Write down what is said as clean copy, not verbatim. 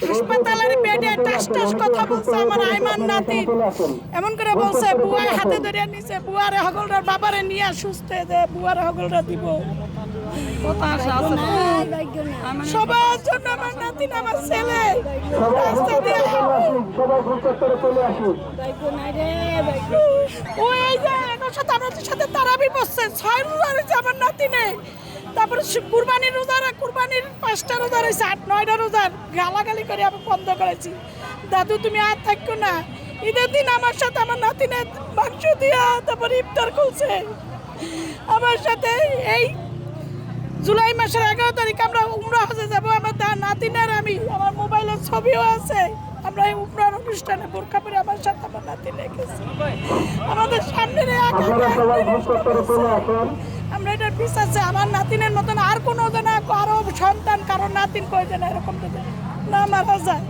হাসপাতালের বেডে টাস টাস কথা বলছে আমার আইমান নাতি, এমন করে বলছে বুয়া হাতে ধরে নিছে, বুয়ারে হগলটার বাবারে নিয়ে সুস্থ যে বুয়ারে হগলটা দিব। সবার জন্য আমার নাতি আমার ছেলে রাস্তা দিয়ে ওই যে আমার সাথে আমাদের সাথে তারাবি বসছে 6 রোজা রয়েছে আমার নাতি নেই। তারপরে কুরবানির রোজার কুরবানির 5টা রোজা রয়েছে, 8-9টা রোজার গালাগালি করে আমি বন্ধ করেছি। দাদু তুমি আর থাকো না। ঈদের দিন আমার সাথে আমার নাতিনের মাংস দিয়া তারপরে ইফতার করছে আমার সাথে। এই জুলাই মাসের 11 তারিখ আমরা উমরা হজে যাবো, আমার নাতিনের আমি আমার মোবাইলের ছবিও আছে। আমরা এই উমরার অনুষ্ঠানে বোরকা পরে আমার সাথে আমার নাতি লেগেছে আমাদের সামনে আমরা এটার বিশ্বাস আছে আমার নাতিনের মতন আর কোনো আরো সন্তান কারো নাতিন প্রয়োজন এরকম না মারা যায়।